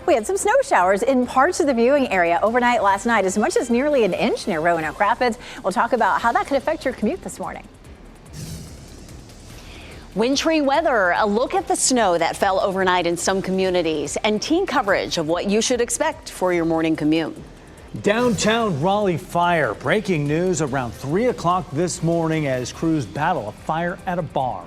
We had some snow showers in parts of the viewing area overnight last night, as much as nearly an inch near Roanoke Rapids. We'll talk about how that could affect your commute this morning. Wintry weather, a look at the snow that fell overnight in some communities, and team coverage of what you should expect for your morning commute. Downtown Raleigh fire. Breaking news around 3 o'clock this morning as crews battle a fire at a bar.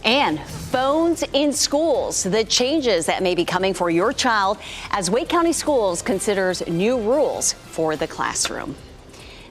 And phones in schools, the changes that may be coming for your child as Wake County Schools considers new rules for the classroom.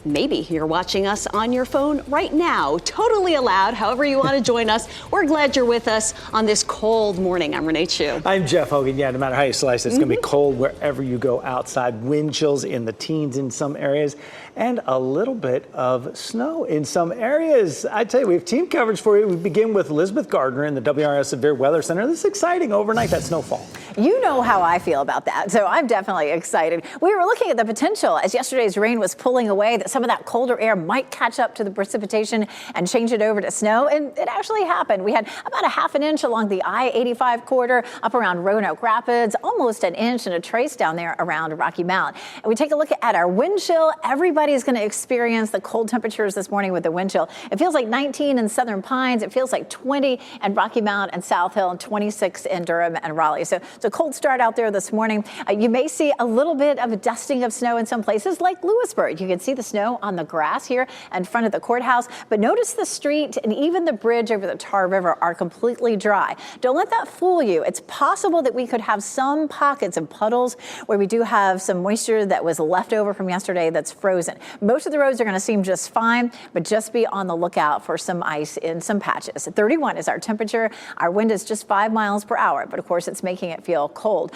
Maybe you're watching us on your phone right now. Totally allowed. However you want to join us. We're glad you're with us on this cold morning. I'm Renee Chu. I'm Jeff Hogan. Yeah, no matter how you slice it, it's going to be cold wherever you go outside. Wind chills in the teens in some areas and a little bit of snow in some areas. I tell you, we have team coverage for you. We begin with Elizabeth Gardner in the WRAL Severe Weather Center. This is exciting overnight, that snowfall. You know how I feel about that, so I'm definitely excited. We were looking at the potential as yesterday's rain was pulling away that some of that colder air might catch up to the precipitation and change it over to snow, and it actually happened. We had about a half an inch along the I-85 corridor up around Roanoke Rapids, almost an inch and a trace down there around Rocky Mount. And we take a look at our wind chill. Everybody's going to experience the cold temperatures this morning with the wind chill. It feels like 19 in Southern Pines. It feels like 20 in Rocky Mount and South Hill, and 26 in Durham and Raleigh. So it's a cold start out there this morning. You may see a little bit of a dusting of snow in some places like Lewisburg. You can see the snow on the grass here in front of the courthouse, but notice the street and even the bridge over the Tar River are completely dry. Don't let that fool you. It's possible that we could have some pockets of puddles where we do have some moisture that was left over from yesterday that's frozen. Most of the roads are going to seem just fine, but just be on the lookout for some ice in some patches. 31 is our temperature. Our wind is just 5 miles per hour, but of course it's making it feel cold.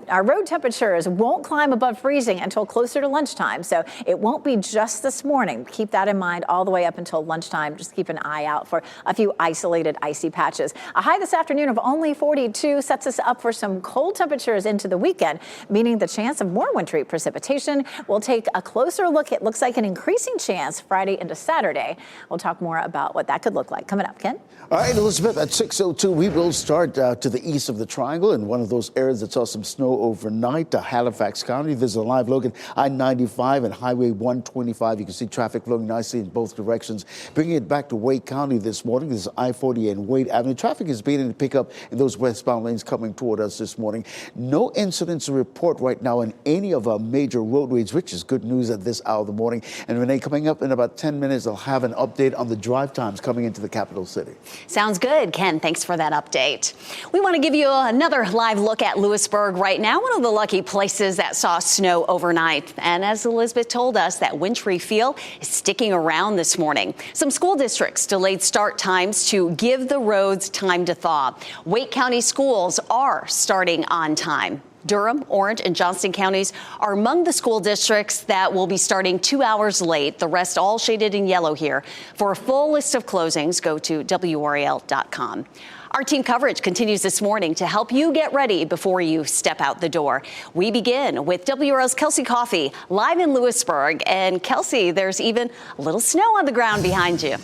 Our road temperatures won't climb above freezing until closer to lunchtime, so it won't be just this morning. Keep that in mind all the way up until lunchtime. Just keep an eye out for a few isolated icy patches. A high this afternoon of only 42 sets us up for some cold temperatures into the weekend, meaning the chance of more wintry precipitation. We'll take a closer look. It looks like an increasing chance Friday into Saturday. We'll talk more about what that could look like coming up. Ken? All right, Elizabeth, at 6:02, we will start to the east of the triangle in one of those areas that saw some snow overnight, Halifax County. There's a live look at I-95 and Highway 125. You can see traffic flowing nicely in both directions. Bringing it back to Wake County this morning, this is I-40 and Wade Avenue. Traffic is beginning to pick up in those westbound lanes coming toward us this morning. No incidents to report right now in any of our major roadways, which is good news at this hour of the morning. And Renee, coming up in about 10 minutes, I'll have an update on the drive times coming into the capital city. Sounds good, Ken. Thanks for that update. We want to give you another live look at Lewisburg right now, one of the lucky places that saw snow overnight. And as Elizabeth told us, that wintry feel is sticking around this morning. Some school districts delayed start times to give the roads time to thaw. Wake County schools are starting on time. Durham, Orange, and Johnston counties are among the school districts that will be starting 2 hours late. The rest all shaded in yellow here. For a full list of closings, go to WRAL.com. Our team coverage continues this morning to help you get ready before you step out the door. We begin with WRAL's Kelsey Coffey live in Lewisburg. And Kelsey, there's even a little snow on the ground behind you.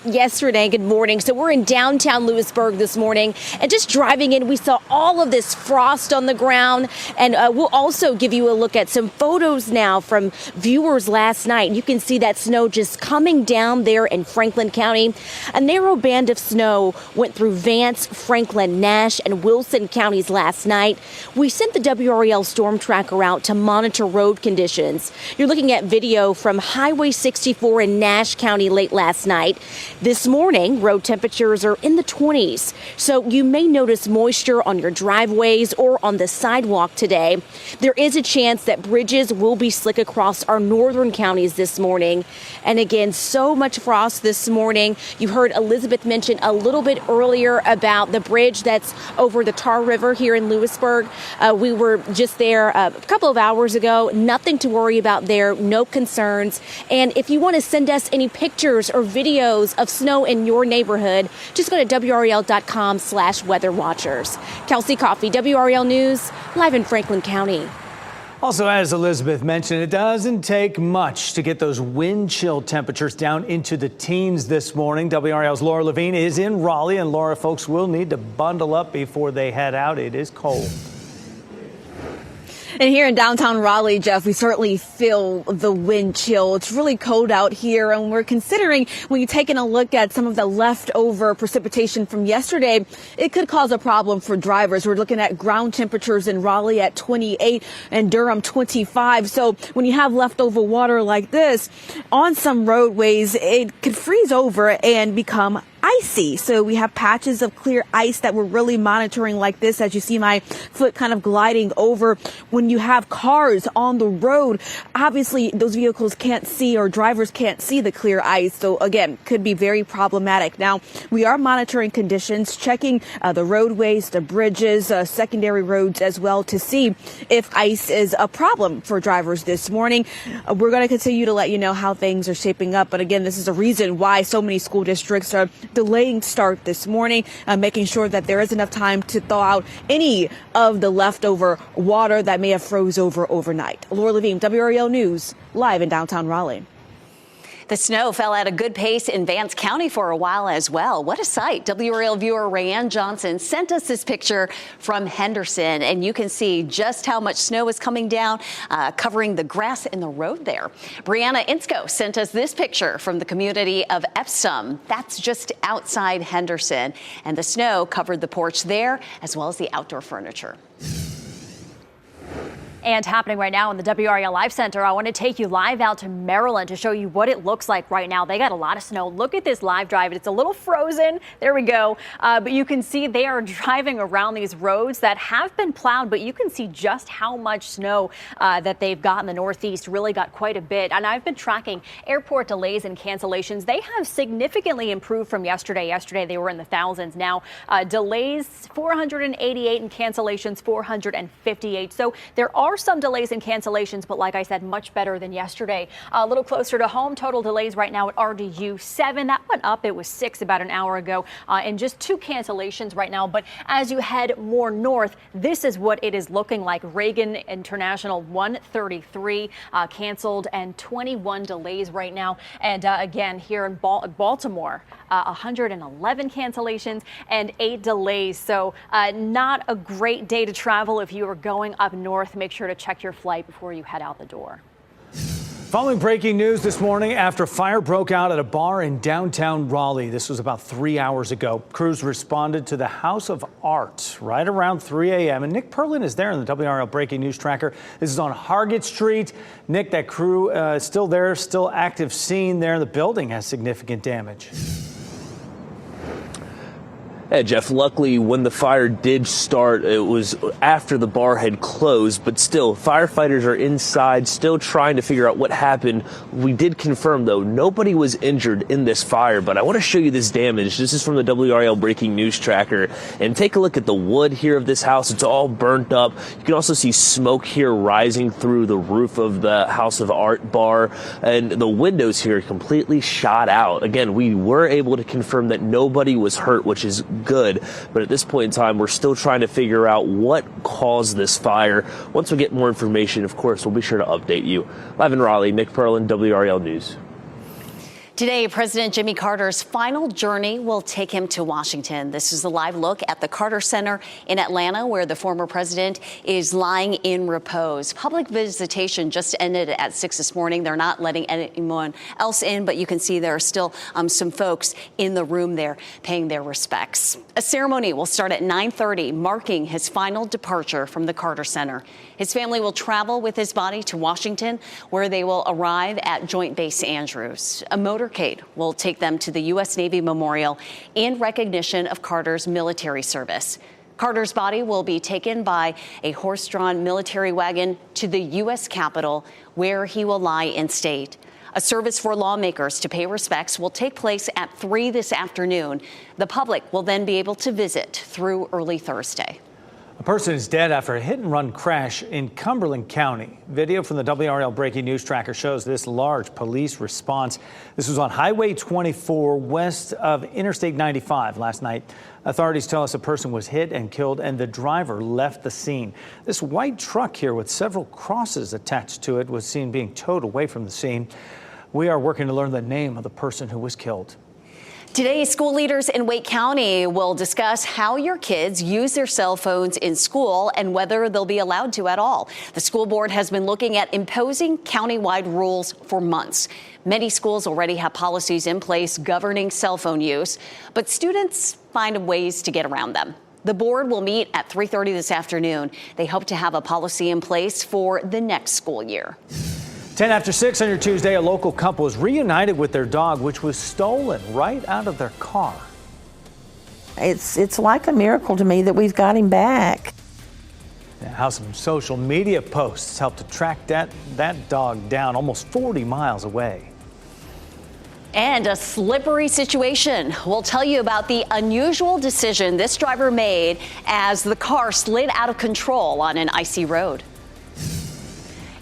Yes, Renee, good morning. So we're in downtown Lewisburg this morning, and just driving in, we saw all of this frost on the ground. And we'll also give you a look at some photos now from viewers last night. You can see that snow just coming down there in Franklin County. A narrow band of snow went through Vance, Franklin, Nash, and Wilson counties last night. We sent the WRAL storm tracker out to monitor road conditions. You're looking at video from Highway 64 in Nash County late last night. This morning, road temperatures are in the 20s, so you may notice moisture on your driveways or on the sidewalk today. There is a chance that bridges will be slick across our northern counties this morning. And again, so much frost this morning. You heard Elizabeth mention a little bit earlier about the bridge that's over the Tar River here in Lewisburg. We were just there a couple of hours ago. Nothing to worry about there, no concerns. And if you want to send us any pictures or videos of snow in your neighborhood, just go to WRAL.com/weatherwatchers. Kelsey Coffey, WRAL News, live in Franklin County. Also, as Elizabeth mentioned, it doesn't take much to get those wind chill temperatures down into the teens this morning. WRAL's Laura Levine is in Raleigh, and Laura, folks will need to bundle up before they head out. It is cold. And here in downtown Raleigh, Jeff, we certainly feel the wind chill. It's really cold out here, and we're considering, when you're taking a look at some of the leftover precipitation from yesterday, it could cause a problem for drivers. We're looking at ground temperatures in Raleigh at 28 and Durham 25. So when you have leftover water like this on some roadways, it could freeze over and become icy. So we have patches of clear ice that we're really monitoring like this, as you see my foot kind of gliding over. When you have cars on the road, obviously those vehicles can't see, or drivers can't see the clear ice. So again, could be very problematic. Now, we are monitoring conditions, checking the roadways, the bridges, secondary roads as well, to see if ice is a problem for drivers this morning. We're going to continue to let you know how things are shaping up. But again, this is a reason why so many school districts are delaying start this morning, making sure that there is enough time to thaw out any of the leftover water that may have froze over overnight. Laura Levine, WRAL News, live in downtown Raleigh. The snow fell at a good pace in Vance County for a while as well. What a sight. WRAL viewer Rayanne Johnson sent us this picture from Henderson, and you can see just how much snow is coming down, covering the grass in the road there. Brianna Insko sent us this picture from the community of Epsom. That's just outside Henderson, and the snow covered the porch there as well as the outdoor furniture. And happening right now in the WRAL Live Center, I want to take you live out to Maryland to show you what it looks like right now. They got a lot of snow. Look at this live drive. It's a little frozen. There we go. But you can see they are driving around these roads that have been plowed, but you can see just how much snow that they've got in the Northeast. Really got quite a bit. And I've been tracking airport delays and cancellations. They have significantly improved from yesterday. Yesterday, they were in the thousands. Now, delays 488 and cancellations 458. So there are some delays and cancellations, but like I said, much better than yesterday. A little closer to home, total delays right now at RDU 7. That went up. It was 6 about an hour ago, and just 2 cancellations right now. But as you head more north, this is what it is looking like. Reagan International 133 canceled, and 21 delays right now. And again, here in Baltimore, 111 cancellations and 8 delays. So not a great day to travel if you are going up north. Make sure to check your flight before you head out the door. Following breaking news this morning after a fire broke out at a bar in downtown Raleigh. This was about 3 hours ago. Crews responded to the House of Art right around 3 a.m. And Nick Perlin is there in the WRAL Breaking News Tracker. This is on Hargett Street. Nick, that crew is still there, still active scene there. The building has significant damage. Yeah, Jeff, luckily when the fire did start, it was after the bar had closed, but still, firefighters are inside, still trying to figure out what happened. We did confirm, though, nobody was injured in this fire, but I want to show you this damage. This is from the WRAL Breaking News Tracker, and take a look at the wood here of this house. It's all burnt up. You can also see smoke here rising through the roof of the House of Art bar, and the windows here completely shot out. Again, we were able to confirm that nobody was hurt, which is good, but at this point in time, we're still trying to figure out what caused this fire. Once we get more information, of course, we'll be sure to update you. Live in Raleigh, Nick Perlin, WRAL News. Today, President Jimmy Carter's final journey will take him to Washington. This is a live look at the Carter Center in Atlanta, where the former president is lying in repose. Public visitation just ended at 6 this morning. They're not letting anyone else in, but you can see there are still some folks in the room there paying their respects. A ceremony will start at 9:30, marking his final departure from the Carter Center. His family will travel with his body to Washington, where they will arrive at Joint Base Andrews. A motorcade will take them to the U.S. Navy Memorial in recognition of Carter's military service. Carter's body will be taken by a horse-drawn military wagon to the U.S. Capitol, where he will lie in state. A service for lawmakers to pay respects will take place at 3 this afternoon. The public will then be able to visit through early Thursday. A person is dead after a hit-and-run crash in Cumberland County. Video from the WRAL Breaking News Tracker shows this large police response. This was on Highway 24 west of Interstate 95 last night. Authorities tell us a person was hit and killed and the driver left the scene. This white truck here with several crosses attached to it was seen being towed away from the scene. We are working to learn the name of the person who was killed. Today, school leaders in Wake County will discuss how your kids use their cell phones in school and whether they'll be allowed to at all. The school board has been looking at imposing countywide rules for months. Many schools already have policies in place governing cell phone use, but students find ways to get around them. The board will meet at 3:30 this afternoon. They hope to have a policy in place for the next school year. 10 after 6 on your Tuesday, a local couple was reunited with their dog, which was stolen right out of their car. It's like a miracle to me that we've got him back. How some social media posts helped to track that dog down almost 40 miles away. And a slippery situation. We'll tell you about the unusual decision this driver made as the car slid out of control on an icy road.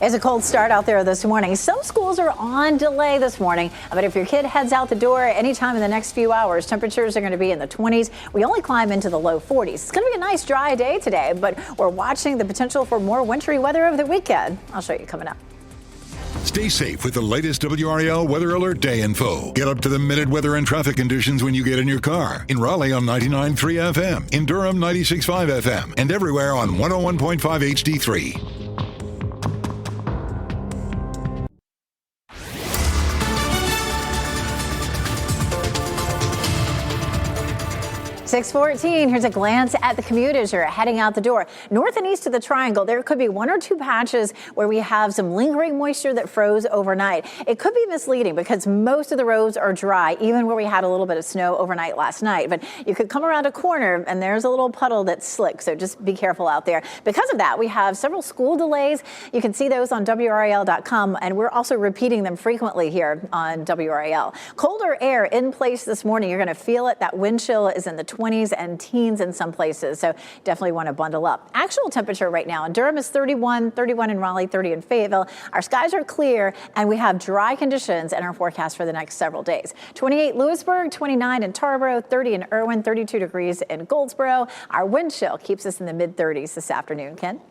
It's a cold start out there this morning. Some schools are on delay this morning, but if your kid heads out the door anytime in the next few hours, temperatures are going to be in the 20s. We only climb into the low 40s. It's going to be a nice dry day today, but we're watching the potential for more wintry weather over the weekend. I'll show you coming up. Stay safe with the latest WRAL Weather Alert Day info. Get up to the minute weather and traffic conditions when you get in your car. In Raleigh on 99.3 FM, in Durham 96.5 FM, and everywhere on 101.5 HD3. 6:14, here's a glance at the commute as you're heading out the door. North and east of the triangle, there could be one or two patches where we have some lingering moisture that froze overnight. It could be misleading because most of the roads are dry, even where we had a little bit of snow overnight last night. But you could come around a corner and there's a little puddle that's slick, so just be careful out there. Because of that, we have several school delays. You can see those on WRAL.com, and we're also repeating them frequently here on WRAL. Colder air in place this morning. You're going to feel it. That wind chill is in the 20s and teens in some places, so definitely want to bundle up. Actual temperature right now in Durham is 31 in Raleigh, 30 in Fayetteville. Our skies are clear and we have dry conditions in our forecast for the next several days. 28 Lewisburg, 29 in Tarboro, 30 in Irwin, 32 degrees in Goldsboro. Our wind chill keeps us in the mid-30s this afternoon. Ken?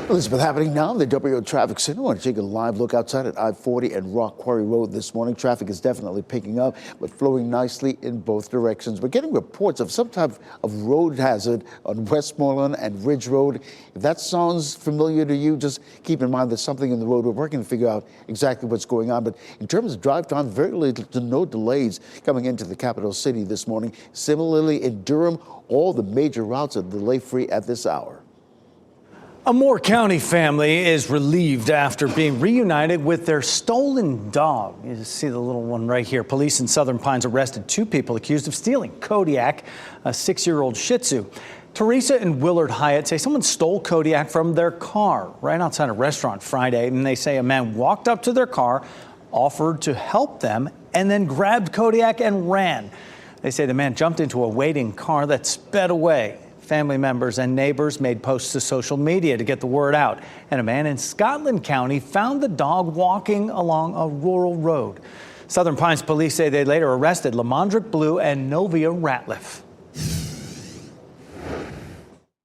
Elizabeth, happening now in the WRAL Traffic Center. I want to take a live look outside at I-40 and Rock Quarry Road this morning. Traffic is definitely picking up, but flowing nicely in both directions. We're getting reports of some type of road hazard on Westmoreland and Ridge Road. If that sounds familiar to you, just keep in mind there's something in the road. We're working to figure out exactly what's going on. But in terms of drive time, very little to no delays coming into the capital city this morning. Similarly, in Durham, all the major routes are delay-free at this hour. A Moore County family is relieved after being reunited with their stolen dog. You see the little one right here. Police in Southern Pines arrested two people accused of stealing Kodiak, a 6-year-old Shih Tzu. Teresa and Willard Hyatt say someone stole Kodiak from their car right outside a restaurant Friday, and they say a man walked up to their car, offered to help them, and then grabbed Kodiak and ran. They say the man jumped into a waiting car that sped away. Family members and neighbors made posts to social media to get the word out. And a man in Scotland County found the dog walking along a rural road. Southern Pines police say they later arrested Lamondrick Blue and Novia Ratliff.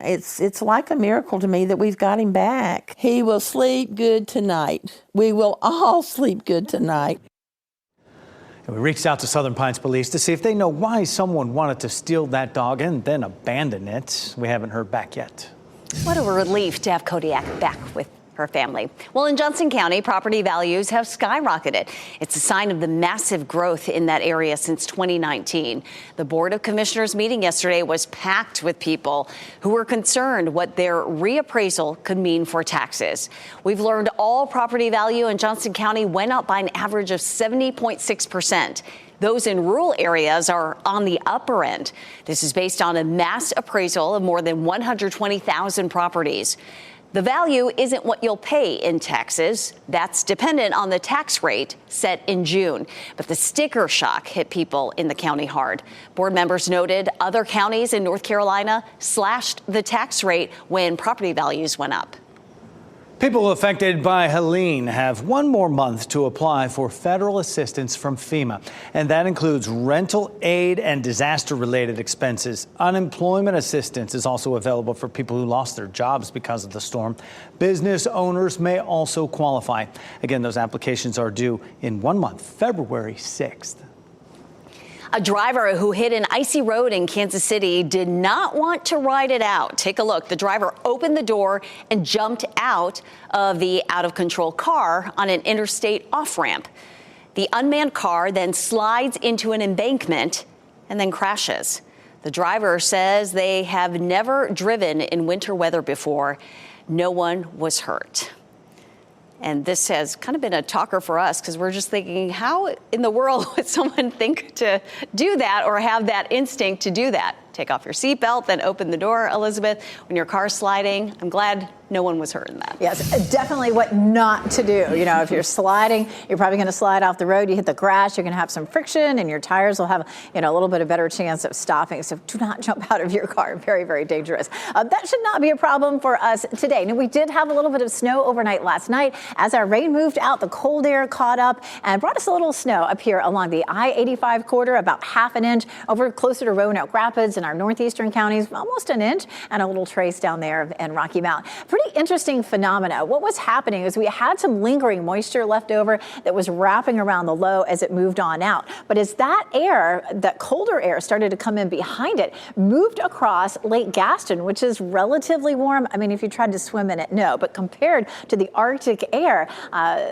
It's like a miracle to me that we've got him back. He will sleep good tonight. We will all sleep good tonight. And we reached out to Southern Pines police to see if they know why someone wanted to steal that dog and then abandon it. We haven't heard back yet. What a relief to have Kodiak back with her family. Well, in Johnson County, property values have skyrocketed. It's a sign of the massive growth in that area since 2019. The Board of Commissioners meeting yesterday was packed with people who were concerned what their reappraisal could mean for taxes. We've learned all property value in Johnson County went up by an average of 70.6%. Those in rural areas are on the upper end. This is based on a mass appraisal of more than 120,000 properties. The value isn't what you'll pay in taxes. That's dependent on the tax rate set in June. But the sticker shock hit people in the county hard. Board members noted other counties in North Carolina slashed the tax rate when property values went up. People affected by Helene have one more month to apply for federal assistance from FEMA, and that includes rental aid and disaster-related expenses. Unemployment assistance is also available for people who lost their jobs because of the storm. Business owners may also qualify. Again, those applications are due in 1 month, February 6th. A driver who hit an icy road in Kansas City did not want to ride it out. Take a look. The driver opened the door and jumped out of the out-of-control car on an interstate off-ramp. The unmanned car then slides into an embankment and then crashes. The driver says they have never driven in winter weather before. No one was hurt. And this has kind of been a talker for us because we're just thinking, how in the world would someone think to do that or have that instinct to do that? Take off your seatbelt, then open the door, Elizabeth, when your car's sliding. I'm glad no one was hurt in that. Yes, definitely what not to do. You know, if you're sliding, you're probably going to slide off the road. You hit the grass, you're going to have some friction, and your tires will have, a little bit of better chance of stopping. So do not jump out of your car. Very, very dangerous. That should not be a problem for us today. Now, we did have a little bit of snow overnight last night. As our rain moved out, the cold air caught up and brought us a little snow up here along the I-85 corridor, about half an inch, over closer to Roanoke Rapids and our northeastern counties, almost an inch, and a little trace down there in Rocky Mount. Pretty interesting phenomena. What was happening is we had some lingering moisture left over that was wrapping around the low as it moved on out. But as that air, that colder air started to come in behind it, moved across Lake Gaston, which is relatively warm. I mean, if you tried to swim in it, no. But compared to the Arctic air,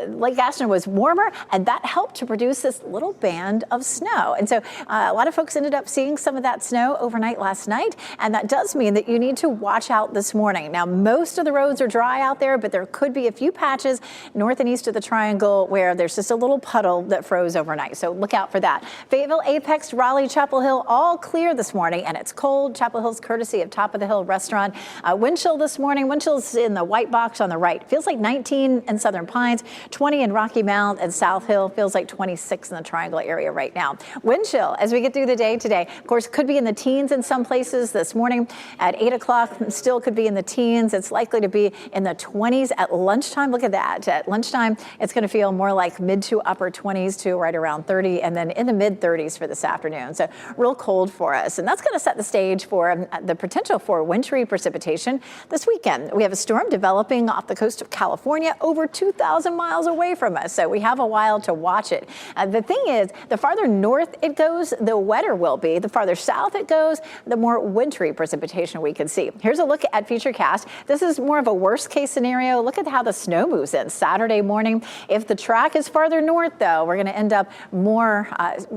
Lake Gaston was warmer, and that helped to produce this little band of snow. And so a lot of folks ended up seeing some of that snow overnight last night, and that does mean that you need to watch out this morning. Now, most of the roads are dry out there, but there could be a few patches north and east of the triangle where there's just a little puddle that froze overnight. So look out for that. Fayetteville, Apex, Raleigh, Chapel Hill, all clear this morning, and it's cold. Chapel Hill's courtesy of Top of the Hill Restaurant. Wind chill this morning. Wind chill's in the white box on the right. Feels like 19 in Southern Pines, 20 in Rocky Mount and South Hill. Feels like 26 in the triangle area right now. Wind chill as we get through the day today. Of course, could be in the teens in some places this morning at 8 o'clock. Still could be in the teens. It's likely to be in the 20s at lunchtime. Look at that. At lunchtime, it's going to feel more like mid to upper 20s to right around 30, and then in the mid 30s for this afternoon. So real cold for us. And that's going to set the stage for the potential for wintry precipitation this weekend. We have a storm developing off the coast of California over 2,000 miles away from us. So we have a while to watch it. The thing is, the farther north it goes, the wetter will be. The farther south it goes, the more wintry precipitation we can see. Here's a look at Futurecast. This is more of a worst case scenario. Look at how the snow moves in Saturday morning. If the track is farther north, though, we're going to end up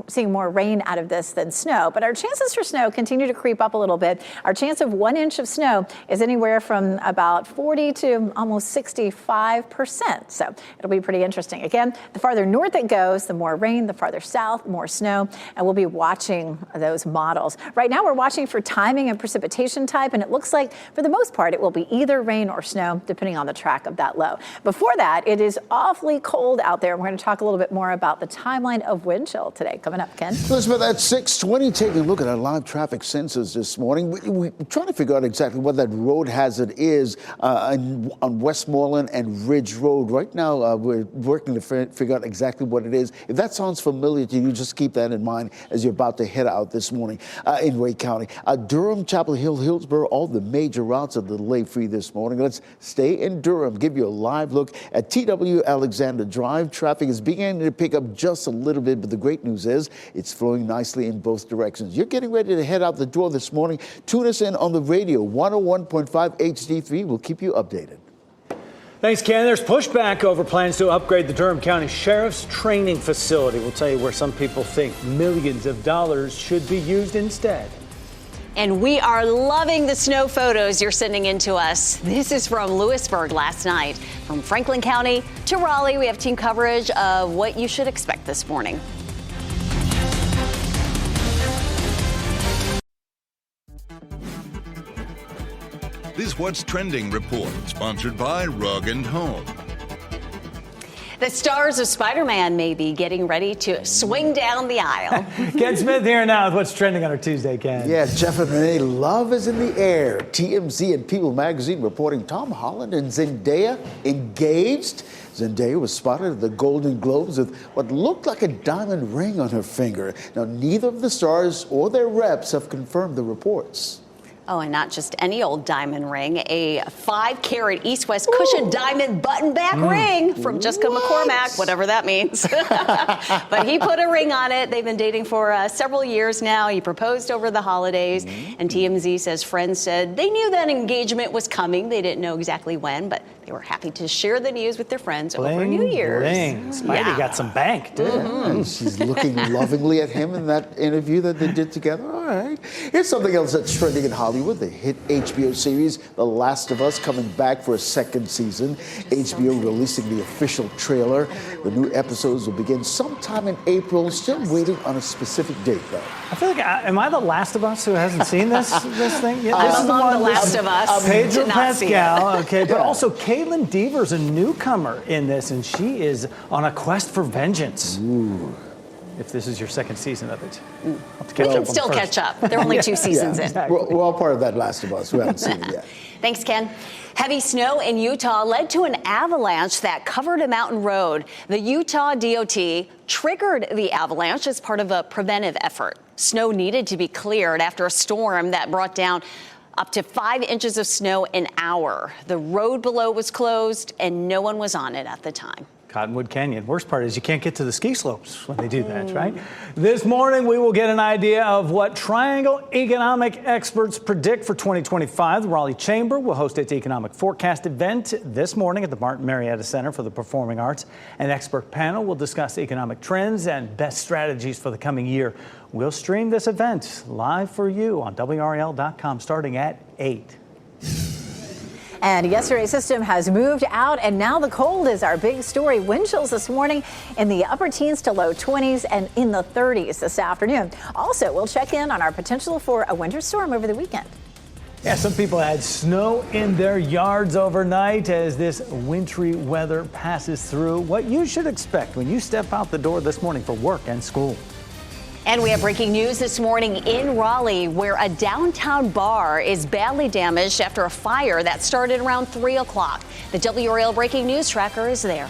seeing more rain out of this than snow. But our chances for snow continue to creep up a little bit. Our chance of 1 inch of snow is anywhere from about 40 to almost 65%. So it'll be pretty interesting. Again, the farther north it goes, the more rain. The farther south, more snow. And we'll be watching those models. Right now, we're watching for timing and precipitation type, and it looks like for the most part, it will be either rain or snow, depending on the track of that low. Before that, it is awfully cold out there. We're going to talk a little bit more about the timeline of wind chill today. Coming up, Ken. Elizabeth, at 6:20, taking a look at our live traffic sensors this morning. We're trying to figure out exactly what that road hazard is on Westmoreland and Ridge Road. Right now, we're working to figure out exactly what it is. If that sounds familiar to you, just keep that in mind as you're about to head out this morning in Wake County. Durham, Chapel Hill, Hillsborough, all the major routes are delay-free this morning. Let's stay in Durham, give you a live look at TW Alexander Drive. Traffic is beginning to pick up just a little bit, but the great news is it's flowing nicely in both directions. You're getting ready to head out the door this morning. Tune us in on the radio, 101.5 HD3. We'll keep you updated. Thanks, Ken. There's pushback over plans to upgrade the Durham County Sheriff's Training Facility. We'll tell you where some people think millions of dollars should be used instead. And we are loving the snow photos you're sending in to us. This is from Lewisburg last night. From Franklin County to Raleigh, we have team coverage of what you should expect this morning. This today's What's Trending report, sponsored by Rug & Home. The stars of Spider-Man may be getting ready to swing down the aisle. Ken Smith here now with What's Trending on our Tuesday, Ken. Yeah, Jeff and Renee, love is in the air. TMZ and People magazine reporting Tom Holland and Zendaya engaged. Zendaya was spotted at the Golden Globes with what looked like a diamond ring on her finger. Now, neither of the stars or their reps have confirmed the reports. Oh, and not just any old diamond ring, a 5-carat East-West cushion diamond button-back ring from Jessica McCormack, whatever that means. But he put a ring on it. They've been dating for several years now. He proposed over the holidays, and TMZ says friends said they knew that engagement was coming. They didn't know exactly when, but they were happy to share the news with their friends over New Year's. Bling. Spidey got some bank, too. And she's looking lovingly at him in that interview that they did together. All right. Here's something else that's trending in Hollywood. The hit HBO series The Last of Us coming back for a second season. HBO releasing the official trailer. The new episodes will begin sometime in April. Still waiting on a specific date, though. I feel like, am I the last of us who hasn't seen this thing yet? I'm among the last of us. Pedro Did not see it. Pascal, okay, but also Caitlin Dever's a newcomer in this, and she is on a quest for vengeance. Ooh. If this is your second season of it. We can still catch up. They're only 2 seasons in. Exactly. We're all part of that Last of Us. We haven't seen it yet. Thanks, Ken. Heavy snow in Utah led to an avalanche that covered a mountain road. The Utah DOT triggered the avalanche as part of a preventive effort. Snow needed to be cleared after a storm that brought down up to 5 inches of snow an hour. The road below was closed and no one was on it at the time. Cottonwood Canyon. Worst part is you can't get to the ski slopes when they do that, right? This morning, we will get an idea of what Triangle economic experts predict for 2025. The Raleigh Chamber will host its economic forecast event this morning at the Martin Marietta Center for the Performing Arts. An expert panel will discuss economic trends and best strategies for the coming year. We'll stream this event live for you on WRAL.com starting at 8. And yesterday's system has moved out, and now the cold is our big story. Wind chills this morning in the upper teens to low 20s and in the 30s this afternoon. Also, we'll check in on our potential for a winter storm over the weekend. Yeah, some people had snow in their yards overnight as this wintry weather passes through. What you should expect when you step out the door this morning for work and school. And we have breaking news this morning in Raleigh, where a downtown bar is badly damaged after a fire that started around 3 o'clock. The WRAL breaking news tracker is there.